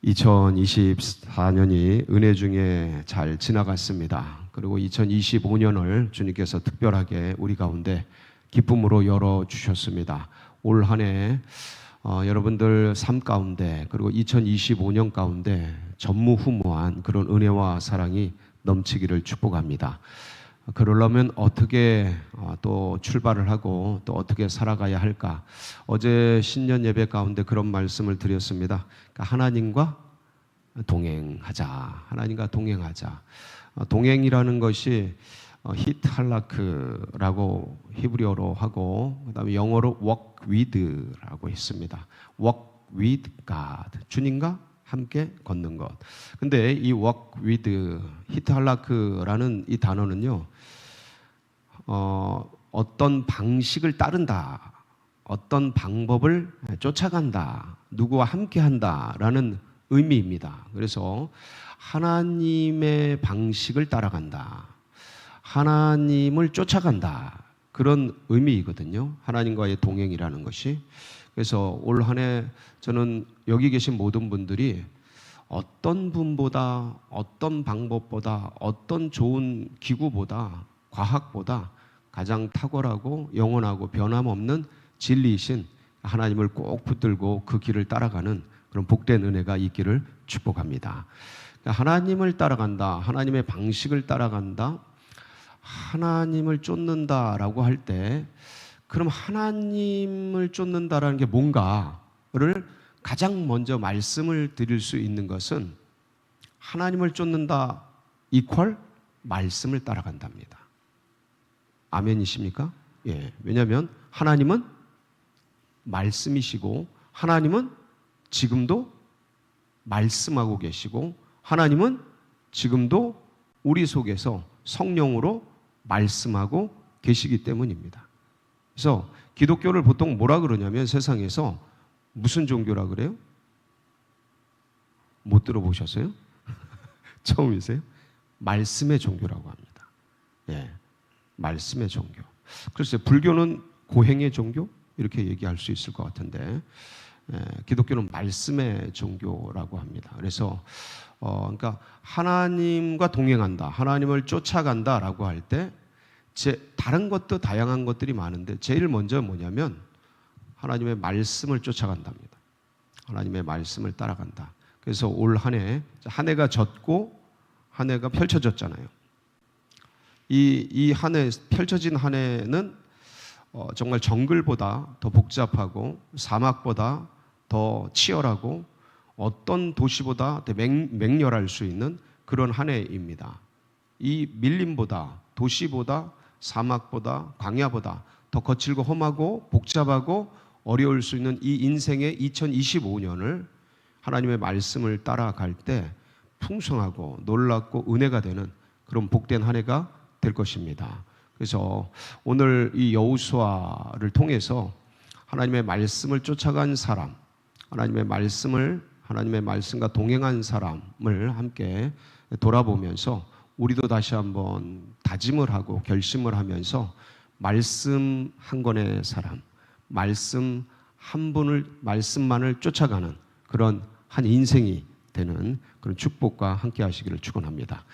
2024년이 은혜 중에 잘 지나갔습니다. 그리고 2025년을 주님께서 특별하게 우리 가운데 기쁨으로 열어주셨습니다. 올 한 해 여러분들 삶 가운데 그리고 2025년 가운데 전무후무한 그런 은혜와 사랑이 넘치기를 축복합니다. 그러려면 어떻게 또 출발을 하고 또 어떻게 살아가야 할까? 어제 신년 예배 가운데 그런 말씀을 드렸습니다. 그러니까 하나님과 동행하자. 하나님과 동행하자. 동행이라는 것이 히트할라크라고 히브리어로 하고 그다음에 영어로 walk with라고 했습니다. walk with God. 주님과 함께 걷는 것. 근데 이 walk with 히트할라크라는 이 단어는요. 어떤 방식을 따른다. 어떤 방법을 쫓아간다. 누구와 함께 한다라는 의미입니다. 그래서 하나님의 방식을 따라간다. 하나님을 쫓아간다. 그런 의미이거든요. 하나님과의 동행이라는 것이. 그래서 올 한 해 저는 여기 계신 모든 분들이 어떤 분보다 어떤 방법보다 어떤 좋은 기구보다 과학보다 가장 탁월하고 영원하고 변함없는 진리이신 하나님을 꼭 붙들고 그 길을 따라가는 그런 복된 은혜가 있기를 축복합니다. 하나님을 따라간다. 하나님의 방식을 따라간다. 하나님을 쫓는다라고 할 때 그럼 하나님을 쫓는다라는 게 뭔가를 가장 먼저 말씀을 드릴 수 있는 것은 하나님을 쫓는다 이퀄 말씀을 따라간답니다. 아멘이십니까? 예. 왜냐하면 하나님은 말씀이시고 하나님은 지금도 말씀하고 계시고 하나님은 지금도 우리 속에서 성령으로 말씀하고 계시기 때문입니다. 그래서 기독교를 보통 뭐라 그러냐면 세상에서 무슨 종교라 그래요? 못 들어보셨어요? 처음이세요? 말씀의 종교라고 합니다. 예, 말씀의 종교. 글쎄요, 불교는 고행의 종교? 이렇게 얘기할 수 있을 것 같은데 기독교는 말씀의 종교라고 합니다. 그래서 그러니까 하나님과 동행한다, 하나님을 쫓아간다라고 할 때 다른 것도 다양한 것들이 많은데 제일 먼저 뭐냐면 하나님의 말씀을 쫓아간답니다. 하나님의 말씀을 따라간다. 그래서 올 한 해가 졌고 한 해가 펼쳐졌잖아요. 이 한 해 펼쳐진 한 해는 정말 정글보다 더 복잡하고 사막보다 더 치열하고 어떤 도시보다 더 맹렬할 수 있는 그런 한 해입니다. 이 밀림보다 도시보다 사막보다 광야보다 더 거칠고 험하고 복잡하고 어려울 수 있는 이 인생의 2025년을 하나님의 말씀을 따라갈 때 풍성하고 놀랍고 은혜가 되는 그런 복된 한 해가 될 것입니다. 그래서 오늘 이 여호수아를 통해서 하나님의 말씀을 쫓아간 사람, 하나님의 말씀과 동행한 사람을 함께 돌아보면서 우리도 다시 한번 다짐을 하고 결심을 하면서 말씀 한 권의 사람, 말씀 한 분을 말씀만을 쫓아가는 그런 한 인생이 되는 그런 축복과 함께 하시기를 축원합니다.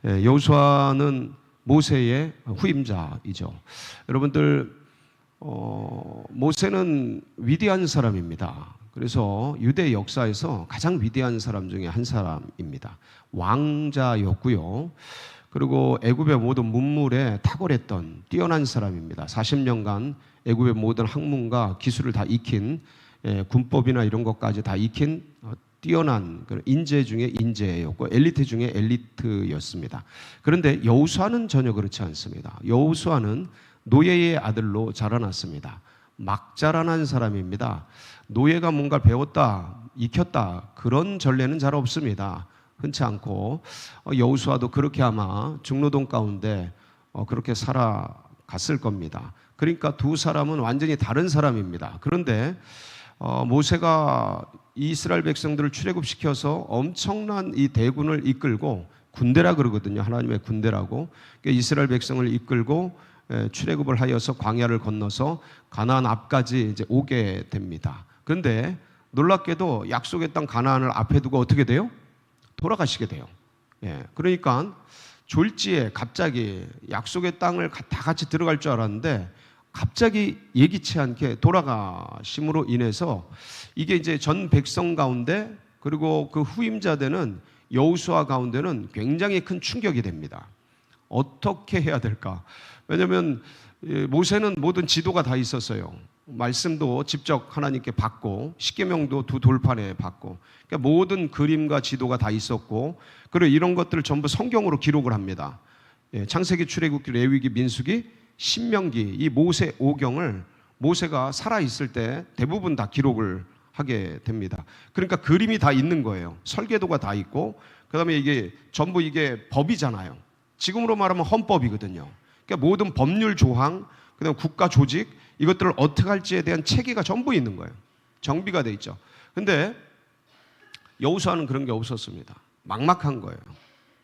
여호수아는 모세의 후임자이죠. 여러분들 모세는 위대한 사람입니다. 그래서 유대 역사에서 가장 위대한 사람 중에 한 사람입니다. 왕자였고요. 그리고 애굽의 모든 문물에 탁월했던 뛰어난 사람입니다. 40년간 애굽의 모든 학문과 기술을 다 익힌 군법이나 이런 것까지 다 익힌 뛰어난 인재 중에 인재였고 엘리트 중에 엘리트였습니다. 그런데 여호수아는 전혀 그렇지 않습니다. 여호수아는 노예의 아들로 자라났습니다. 막 자라난 사람입니다. 노예가 뭔가 배웠다, 익혔다 그런 전례는 잘 없습니다. 흔치 않고 여호수아도 그렇게 아마 중노동 가운데 그렇게 살아갔을 겁니다. 그러니까 두 사람은 완전히 다른 사람입니다. 그런데 모세가 이스라엘 백성들을 출애굽시켜서 엄청난 이 대군을 이끌고 군대라 그러거든요. 하나님의 군대라고. 이스라엘 백성을 이끌고 출애굽을 하여서 광야를 건너서 가나안 앞까지 이제 오게 됩니다. 그런데 놀랍게도 약속의 땅 가나안을 앞에 두고 어떻게 돼요? 돌아가시게 돼요. 예, 그러니까 졸지에 갑자기 약속의 땅을 다 같이 들어갈 줄 알았는데 갑자기 예기치 않게 돌아가심으로 인해서 이게 이제 전 백성 가운데 그리고 그 후임자되는 여호수아 가운데는 굉장히 큰 충격이 됩니다. 어떻게 해야 될까? 왜냐하면 모세는 모든 지도가 다 있었어요. 말씀도 직접 하나님께 받고 십계명도 두 돌판에 받고 그러니까 모든 그림과 지도가 다 있었고 그리고 이런 것들을 전부 성경으로 기록을 합니다. 창세기, 출애굽기, 레위기, 민수기, 신명기 이 모세 오경을 모세가 살아있을 때 대부분 다 기록을 하게 됩니다. 그러니까 그림이 다 있는 거예요. 설계도가 다 있고 그다음에 이게 전부 이게 법이잖아요. 지금으로 말하면 헌법이거든요. 그러니까 모든 법률 조항, 그다음 국가 조직 이것들을 어떻게 할지에 대한 체계가 전부 있는 거예요. 정비가 돼 있죠. 근데 여호수아는 그런 게 없었습니다. 막막한 거예요.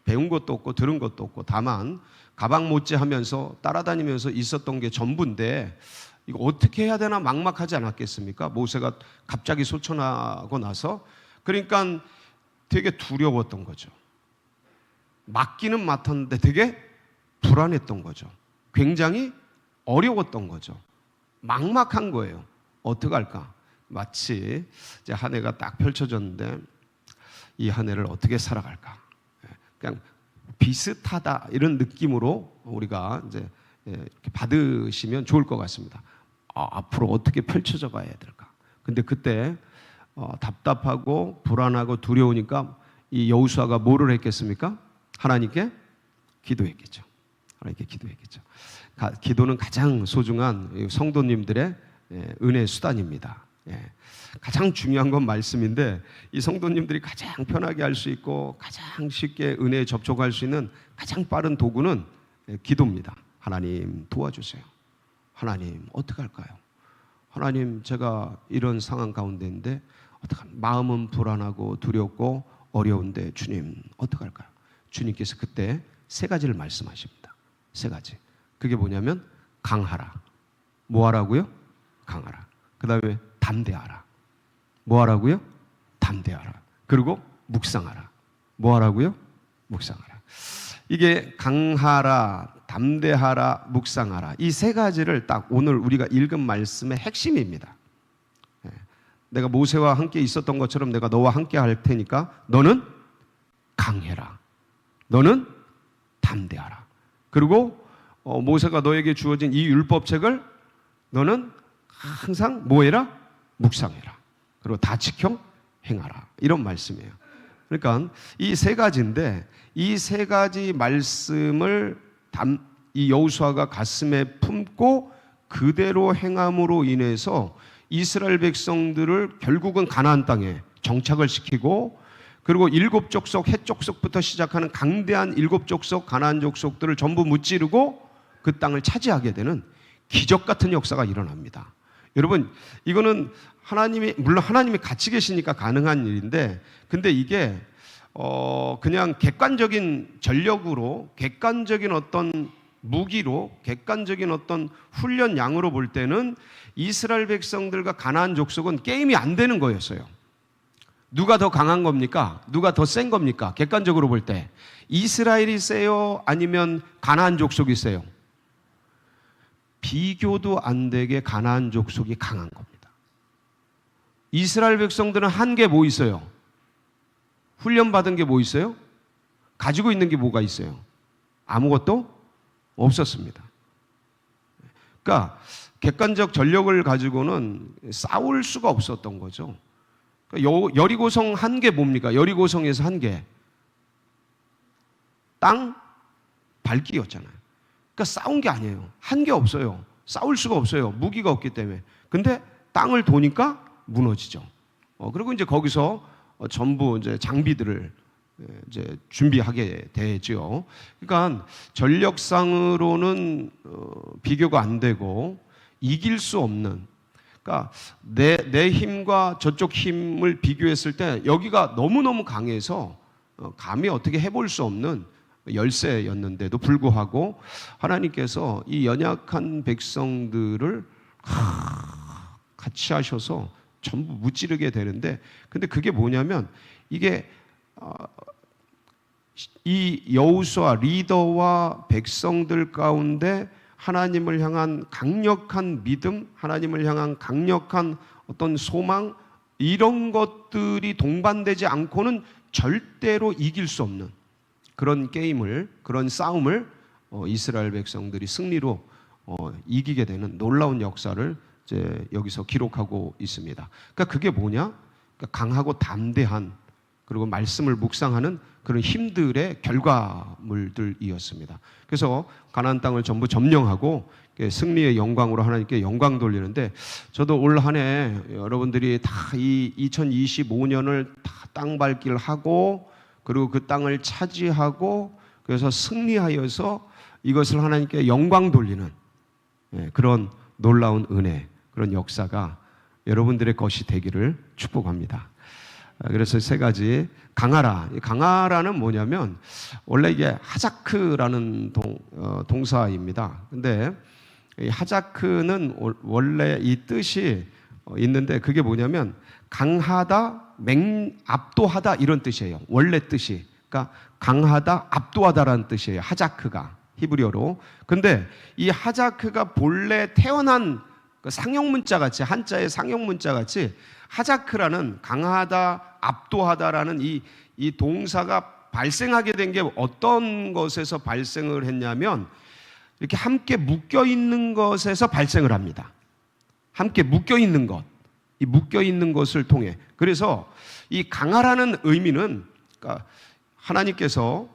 배운 것도 없고 들은 것도 없고 다만 가방 못지 하면서 따라다니면서 있었던 게 전부인데 이거 어떻게 해야 되나 막막하지 않았겠습니까? 모세가 갑자기 소천하고 나서 그러니까 되게 두려웠던 거죠. 맡기는 맡았는데 되게 불안했던 거죠. 굉장히 어려웠던 거죠. 막막한 거예요. 어떻게 할까? 마치 이제 한 해가 딱 펼쳐졌는데 이 한 해를 어떻게 살아갈까? 그냥 비슷하다 이런 느낌으로 우리가 이제 이렇게 받으시면 좋을 것 같습니다. 앞으로 어떻게 펼쳐져 가야 될까? 근데 그때 답답하고 불안하고 두려우니까 이 여호수아가 뭐를 했겠습니까? 하나님께 기도했겠죠. 하나님께 기도했겠죠. 기도는 가장 소중한 성도님들의 은혜 수단입니다. 가장 중요한 건 말씀인데 이 성도님들이 가장 편하게 할 수 있고 가장 쉽게 은혜에 접촉할 수 있는 가장 빠른 도구는 기도입니다. 하나님 도와주세요. 하나님 어떻게 할까요? 하나님 제가 이런 상황 가운데인데 마음은 불안하고 두렵고 어려운데 주님 어떻게 할까요? 주님께서 그때 세 가지를 말씀하십니다. 세 가지. 그게 뭐냐면 강하라. 뭐 하라고요? 강하라. 그 다음에 담대하라. 뭐 하라고요? 담대하라. 그리고 묵상하라. 뭐 하라고요? 묵상하라. 이게 강하라, 담대하라, 묵상하라. 이 세 가지를 딱 오늘 우리가 읽은 말씀의 핵심입니다. 내가 모세와 함께 있었던 것처럼 내가 너와 함께 할 테니까 너는 강해라. 너는 담대하라. 그리고 모세가 너에게 주어진 이 율법책을 너는 항상 뭐 해라? 묵상해라. 그리고 다 지켜 행하라. 이런 말씀이에요. 그러니까 이 세 가지인데 이 세 가지 말씀을 이 여호수아가 가슴에 품고 그대로 행함으로 인해서 이스라엘 백성들을 결국은 가나안 땅에 정착을 시키고 그리고 일곱 족속, 헷 족속부터 시작하는 강대한 일곱 족속, 가나안 족속들을 전부 무찌르고 그 땅을 차지하게 되는 기적 같은 역사가 일어납니다. 여러분, 이거는 물론 하나님이 같이 계시니까 가능한 일인데, 근데 이게 그냥 객관적인 전력으로, 객관적인 어떤 무기로, 객관적인 어떤 훈련량으로 볼 때는 이스라엘 백성들과 가나안 족속은 게임이 안 되는 거였어요. 누가 더 강한 겁니까? 누가 더 센 겁니까? 객관적으로 볼 때 이스라엘이 세요? 아니면 가나안 족속이 세요? 비교도 안 되게 가나안 족속이 강한 겁니다. 이스라엘 백성들은 한 게 뭐 있어요? 훈련받은 게 뭐 있어요? 가지고 있는 게 뭐가 있어요? 아무것도 없었습니다. 그러니까 객관적 전력을 가지고는 싸울 수가 없었던 거죠. 그러니까 여리고성 한 개 뭡니까? 여리고성에서 한 개. 땅 밟기였잖아요. 그러니까 싸운 게 아니에요. 한 게 없어요. 싸울 수가 없어요. 무기가 없기 때문에. 근데 땅을 도니까 무너지죠. 그리고 이제 거기서 전부 이제 장비들을 이제 준비하게 되죠. 그러니까 전력상으로는 비교가 안 되고 이길 수 없는. 그러니까 내 힘과 저쪽 힘을 비교했을 때 여기가 너무너무 강해서 감히 어떻게 해볼 수 없는 열세였는데도 불구하고 하나님께서 이 연약한 백성들을 같이 하셔서 전부 무찌르게 되는데, 근데 그게 뭐냐면 이게 이 여호수아 리더와 백성들 가운데 하나님을 향한 강력한 믿음, 하나님을 향한 강력한 어떤 소망, 이런 것들이 동반되지 않고는 절대로 이길 수 없는 그런 게임을, 그런 싸움을 이스라엘 백성들이 승리로 이기게 되는 놀라운 역사를 이제 여기서 기록하고 있습니다. 그러니까 그게 뭐냐? 그러니까 강하고 담대한, 그리고 말씀을 묵상하는 그런 힘들의 결과물들이었습니다. 그래서 가나안 땅을 전부 점령하고 승리의 영광으로 하나님께 영광 돌리는데, 저도 올 한 해 여러분들이 다 이 2025년을 다 땅 밟기를 하고, 그리고 그 땅을 차지하고, 그래서 승리하여서 이것을 하나님께 영광 돌리는 그런 놀라운 은혜, 그런 역사가 여러분들의 것이 되기를 축복합니다. 그래서 세 가지. 강하라. 강하라는 뭐냐면 원래 이게 하자크라는 동사입니다. 근데 이 하자크는 원래 이 뜻이 있는데, 그게 뭐냐면 강하다, 압도하다, 이런 뜻이에요. 원래 뜻이. 그러니까 강하다, 압도하다라는 뜻이에요. 하자크가 히브리어로. 근데 이 하자크가 본래 태어난 상형문자 같이, 한자의 상형문자 같이 하자크라는 강하다, 압도하다라는 이 동사가 발생하게 된 게 어떤 것에서 발생을 했냐면, 이렇게 함께 묶여 있는 것에서 발생을 합니다. 함께 묶여 있는 것, 이 묶여 있는 것을 통해. 그래서 이 강하라는 의미는, 그러니까 하나님께서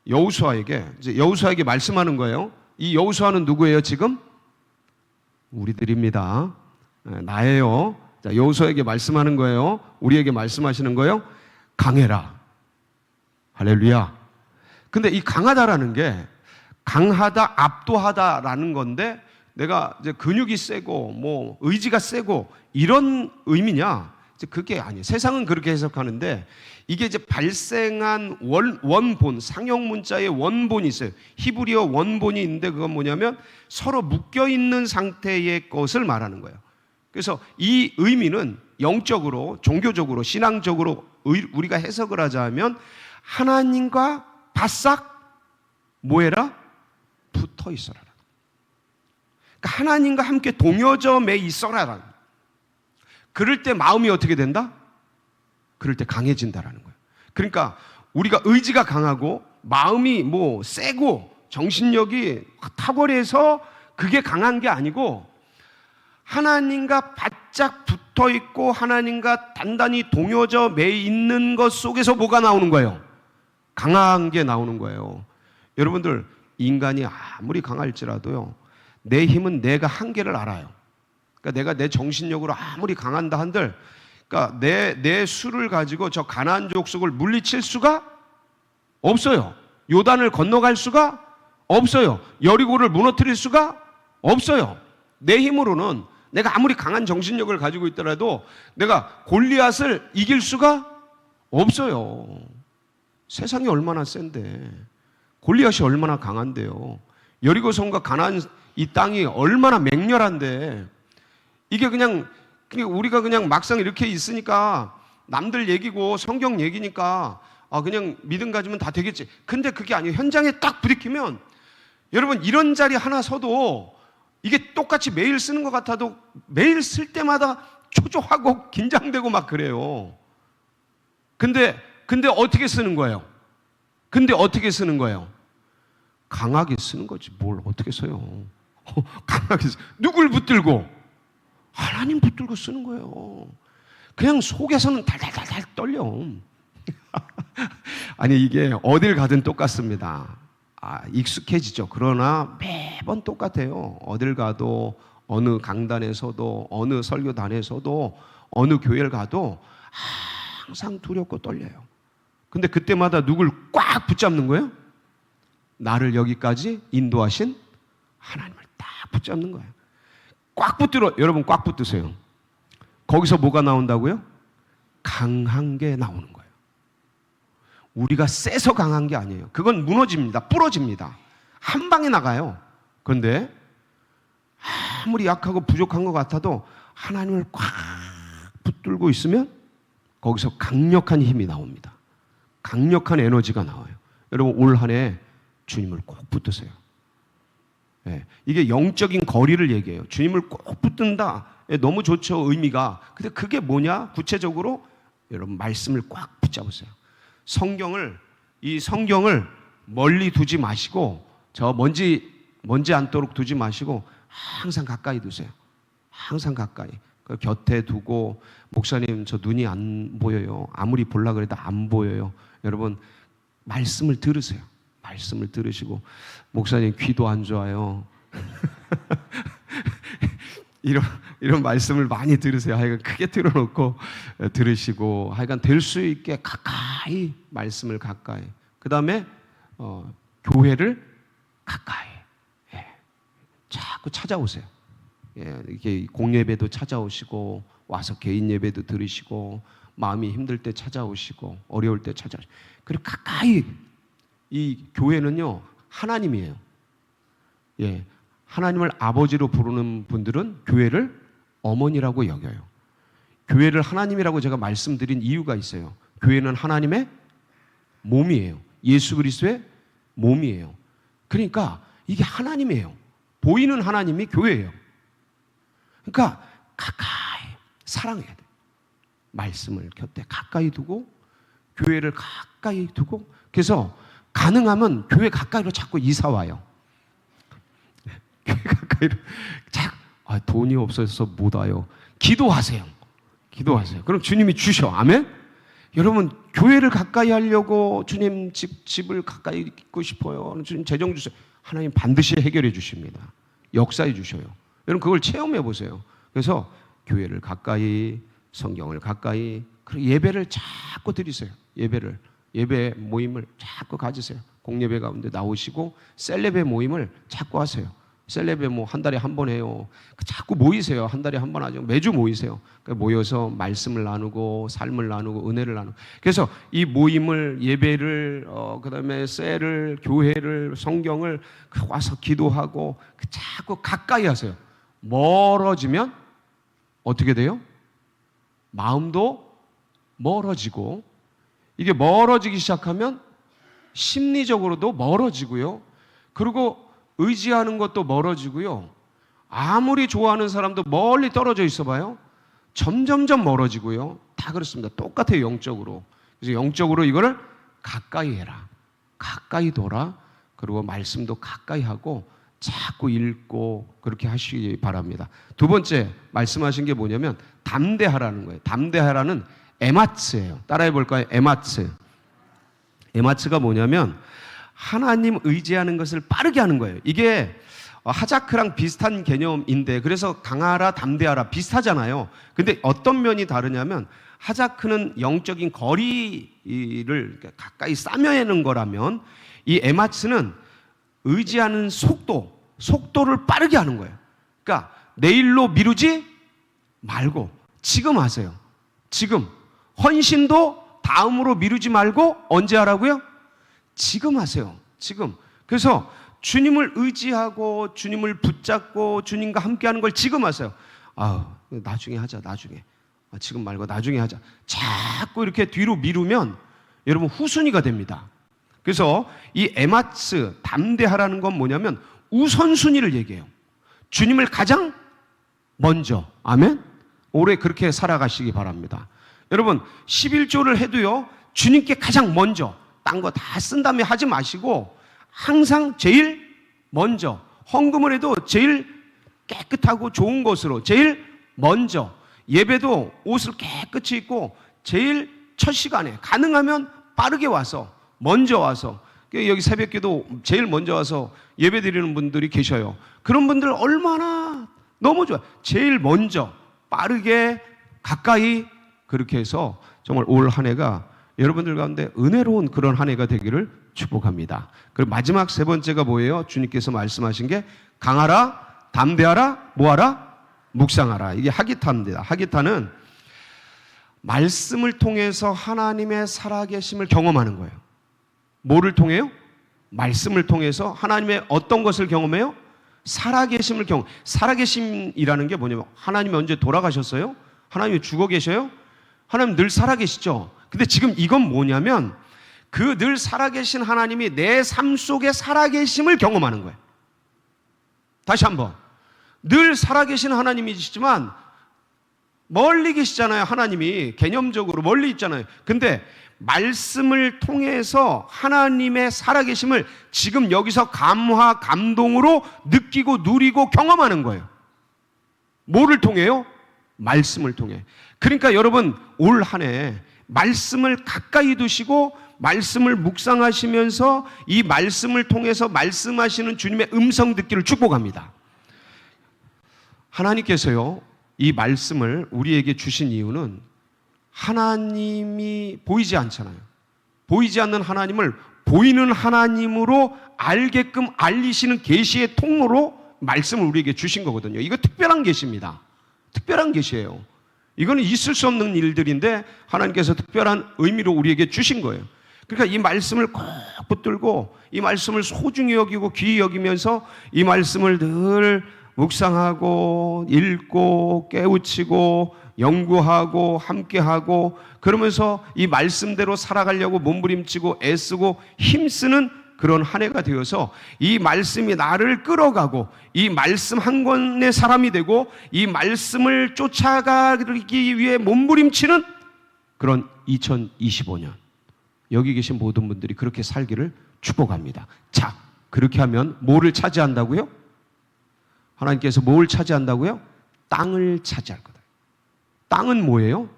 여호수아에게 말씀하는 거예요. 이 여호수아는 누구예요? 지금 우리들입니다. 나예요. 자, 여호수아에게 말씀하는 거예요. 우리에게 말씀하시는 거예요. 강해라. 할렐루야. 근데 이 강하다라는 게 강하다, 압도하다라는 건데, 내가 이제 근육이 세고 뭐 의지가 세고 이런 의미냐? 이제 그게 아니에요. 세상은 그렇게 해석하는데, 이게 이제 발생한 원본, 상형 문자의 원본이 있어요. 히브리어 원본이 있는데, 그건 뭐냐면 서로 묶여 있는 상태의 것을 말하는 거예요. 그래서 이 의미는 영적으로, 종교적으로, 신앙적으로 우리가 해석을 하자면, 하나님과 바싹 뭐해라? 붙어 있어라. 그러니까 하나님과 함께 동여져 매 있어라. 그럴 때 마음이 어떻게 된다? 그럴 때 강해진다라는 거예요. 그러니까 우리가 의지가 강하고 마음이 뭐 세고 정신력이 탁월해서 그게 강한 게 아니고, 하나님과 바짝 붙어 있고 하나님과 단단히 동여져 매 있는 것 속에서 뭐가 나오는 거예요? 강한 게 나오는 거예요. 여러분들, 인간이 아무리 강할지라도요, 내 힘은 내가 한계를 알아요. 그러니까 내가 내 정신력으로 아무리 강한다 한들, 그러니까 내 수를 가지고 저 가나안 족속을 물리칠 수가 없어요. 요단을 건너갈 수가 없어요. 여리고를 무너뜨릴 수가 없어요. 내 힘으로는, 내가 아무리 강한 정신력을 가지고 있더라도 내가 골리앗을 이길 수가 없어요. 세상이 얼마나 센데, 골리앗이 얼마나 강한데요. 여리고성과 가나안 이 땅이 얼마나 맹렬한데, 이게 그냥 우리가 그냥 막상 이렇게 있으니까 남들 얘기고 성경 얘기니까 그냥 믿음 가지면 다 되겠지. 근데 그게 아니에요. 현장에 딱 부딪히면, 여러분, 이런 자리 하나 서도 이게 똑같이 매일 쓰는 것 같아도 매일 쓸 때마다 초조하고 긴장되고 막 그래요. 근데 어떻게 쓰는 거예요? 강하게 쓰는 거지. 뭘 어떻게 써요? 강하게 누굴 붙들고? 하나님 붙들고 쓰는 거예요. 그냥 속에서는 달달달달 떨려. 아니, 이게 어딜 가든 똑같습니다. 익숙해지죠. 그러나 매번 똑같아요. 어딜 가도, 어느 강단에서도, 어느 설교단에서도, 어느 교회를 가도 항상 두렵고 떨려요. 근데 그때마다 누굴 꽉 붙잡는 거예요? 나를 여기까지 인도하신 하나님을 딱 붙잡는 거예요. 꽉 붙들어. 여러분, 꽉 붙드세요. 거기서 뭐가 나온다고요? 강한 게 나오는 거예요. 우리가 세서 강한 게 아니에요. 그건 무너집니다. 부러집니다. 한 방에 나가요. 그런데 아무리 약하고 부족한 것 같아도 하나님을 꽉 붙들고 있으면 거기서 강력한 힘이 나옵니다. 강력한 에너지가 나와요. 여러분 올 한 해 주님을 꼭 붙드세요. 예, 이게 영적인 거리를 얘기해요. 주님을 꼭 붙든다. 예, 너무 좋죠, 의미가. 근데 그게 뭐냐? 구체적으로 여러분 말씀을 꽉 붙잡으세요. 이 성경을 멀리 두지 마시고 저 먼지 않도록 두지 마시고 항상 가까이 두세요. 항상 가까이. 그 곁에 두고 목사님 저 눈이 안 보여요. 아무리 보려고 그래도 안 보여요. 여러분 말씀을 들으세요. 말씀을 들으시고 목사님 귀도 안 좋아요. 이런 말씀을 많이 들으세요. 하여간 크게 틀어놓고 들으시고 하여간 될 수 있게 가까이 말씀을 가까이. 그 다음에 교회를 가까이. 예. 자꾸 찾아오세요. 예. 이렇게 공예배도 찾아오시고 와서 개인 예배도 들으시고 마음이 힘들 때 찾아오시고 어려울 때 찾아오시고 그리고 가까이. 이 교회는요 하나님이에요. 예. 하나님을 아버지로 부르는 분들은 교회를 어머니라고 여겨요. 교회를 하나님이라고 제가 말씀드린 이유가 있어요. 교회는 하나님의 몸이에요. 예수 그리스도의 몸이에요. 그러니까 이게 하나님이에요. 보이는 하나님이 교회예요. 그러니까 가까이 사랑해야 돼. 말씀을 곁에 가까이 두고 교회를 가까이 두고 그래서 가능하면 교회 가까이로 자꾸 이사 와요. 교회 가까이로 돈이 없어서 못 와요. 기도하세요. 기도하세요. 그럼 주님이 주셔. 아멘? 여러분 교회를 가까이 하려고 주님 집을 가까이 있고 싶어요. 주님 재정 주세요. 하나님 반드시 해결해 주십니다. 역사해 주셔요. 여러분 그걸 체험해 보세요. 그래서 교회를 가까이 성경을 가까이 그리고 예배를 자꾸 드리세요. 예배 모임을 자꾸 가지세요. 공예배 가운데 나오시고 셀레베 모임을 자꾸 하세요. 셀레베 뭐 한 달에 한 번 해요. 자꾸 모이세요. 한 달에 한 번 하죠. 매주 모이세요. 모여서 말씀을 나누고 삶을 나누고 은혜를 나누고. 그래서 이 모임을 예배를 그다음에 셀을 교회를 성경을 와서 기도하고 자꾸 가까이 하세요. 멀어지면 어떻게 돼요? 마음도 멀어지고 이게 멀어지기 시작하면 심리적으로도 멀어지고요. 그리고 의지하는 것도 멀어지고요. 아무리 좋아하는 사람도 멀리 떨어져 있어 봐요. 점점점 멀어지고요. 다 그렇습니다. 똑같아요, 영적으로. 그래서 영적으로 이거를 가까이 해라. 가까이 둬라. 그리고 말씀도 가까이 하고 자꾸 읽고 그렇게 하시기 바랍니다. 두 번째 말씀하신 게 뭐냐면 담대하라는 거예요. 담대하라는 에마츠예요. 따라해 볼까요? 에마츠. 에마츠가 뭐냐면 하나님 의지하는 것을 빠르게 하는 거예요. 이게 하자크랑 비슷한 개념인데 그래서 강하라 담대하라 비슷하잖아요. 근데 어떤 면이 다르냐면 하자크는 영적인 거리를 가까이 싸매는 거라면 이 에마츠는 의지하는 속도를 빠르게 하는 거예요. 그러니까 내일로 미루지 말고 지금 하세요. 지금 헌신도 다음으로 미루지 말고 언제 하라고요? 지금 하세요. 지금. 그래서 주님을 의지하고 주님을 붙잡고 주님과 함께하는 걸 지금 하세요. 나중에 하자. 나중에. 지금 말고 나중에 하자. 자꾸 이렇게 뒤로 미루면 여러분 후순위가 됩니다. 그래서 이 에마츠 담대하라는 건 뭐냐면 우선순위를 얘기해요. 주님을 가장 먼저. 아멘? 올해 그렇게 살아가시기 바랍니다. 여러분 11조를 해도요 주님께 가장 먼저 딴 거 다 쓴 다음에 하지 마시고 항상 제일 먼저 헌금을 해도 제일 깨끗하고 좋은 것으로 제일 먼저 예배도 옷을 깨끗이 입고 제일 첫 시간에 가능하면 빠르게 와서 먼저 와서 여기 새벽기도 제일 먼저 와서 예배 드리는 분들이 계셔요. 그런 분들 얼마나 너무 좋아요. 제일 먼저 빠르게 가까이 그렇게 해서 정말 올 한 해가 여러분들 가운데 은혜로운 그런 한 해가 되기를 축복합니다. 그리고 마지막 세 번째가 뭐예요? 주님께서 말씀하신 게 강하라, 담대하라, 뭐하라? 묵상하라. 이게 하기타입니다. 하기타는 말씀을 통해서 하나님의 살아계심을 경험하는 거예요. 뭐를 통해요? 말씀을 통해서 하나님의 어떤 것을 경험해요? 살아계심을 살아계심이라는 게 뭐냐면 하나님이 언제 돌아가셨어요? 하나님이 죽어 계셔요? 하나님 늘 살아계시죠. 근데 지금 이건 뭐냐면 그 늘 살아계신 하나님이 내 삶 속에 살아계심을 경험하는 거예요. 다시 한번. 늘 살아계신 하나님이시지만 멀리 계시잖아요. 하나님이 개념적으로 멀리 있잖아요. 근데 말씀을 통해서 하나님의 살아계심을 지금 여기서 감화, 감동으로 느끼고 누리고 경험하는 거예요. 뭐를 통해요? 말씀을 통해. 그러니까 여러분 올 한 해 말씀을 가까이 두시고 말씀을 묵상하시면서 이 말씀을 통해서 말씀하시는 주님의 음성 듣기를 축복합니다. 하나님께서요, 이 말씀을 우리에게 주신 이유는 하나님이 보이지 않잖아요. 보이지 않는 하나님을 보이는 하나님으로 알게끔 알리시는 계시의 통로로 말씀을 우리에게 주신 거거든요. 이거 특별한 계시입니다. 특별한 계시예요. 이거는 있을 수 없는 일들인데 하나님께서 특별한 의미로 우리에게 주신 거예요. 그러니까 이 말씀을 꼭 붙들고 이 말씀을 소중히 여기고 귀히 여기면서 이 말씀을 늘 묵상하고 읽고 깨우치고 연구하고 함께하고 그러면서 이 말씀대로 살아가려고 몸부림치고 애쓰고 힘쓰는 그런 한 해가 되어서 이 말씀이 나를 끌어가고 이 말씀 한 권의 사람이 되고 이 말씀을 쫓아가기 위해 몸부림치는 그런 2025년 여기 계신 모든 분들이 그렇게 살기를 축복합니다. 자, 그렇게 하면 뭐를 차지한다고요? 하나님께서 뭘 차지한다고요? 땅을 차지할 거다. 땅은 뭐예요?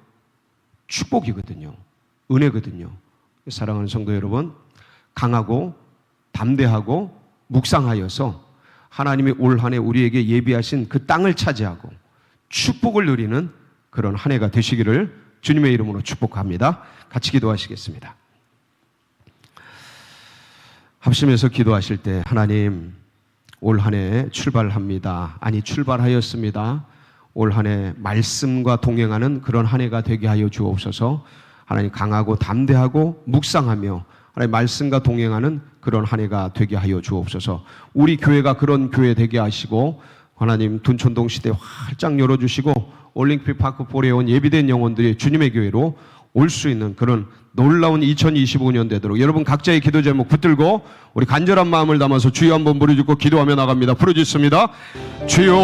축복이거든요. 은혜거든요. 사랑하는 성도 여러분, 강하고 담대하고 묵상하여서 하나님이 올 한 해 우리에게 예비하신 그 땅을 차지하고 축복을 누리는 그런 한 해가 되시기를 주님의 이름으로 축복합니다. 같이 기도하시겠습니다. 합심해서 기도하실 때 하나님 올 한 해 출발합니다. 아니 출발하였습니다. 올 한 해 말씀과 동행하는 그런 한 해가 되게 하여 주옵소서. 하나님 강하고 담대하고 묵상하며 하나님 말씀과 동행하는 그런 한 해가 되게 하여 주옵소서. 우리 교회가 그런 교회 되게 하시고 하나님 둔촌동 시대 활짝 열어주시고 올림픽 파크 볼에 온 예비된 영혼들이 주님의 교회로 올 수 있는 그런 놀라운 2025년 되도록 여러분 각자의 기도 제목 붙들고 우리 간절한 마음을 담아서 주여 한번 부르짖고 기도하며 나갑니다. 부르짖습니다. 주여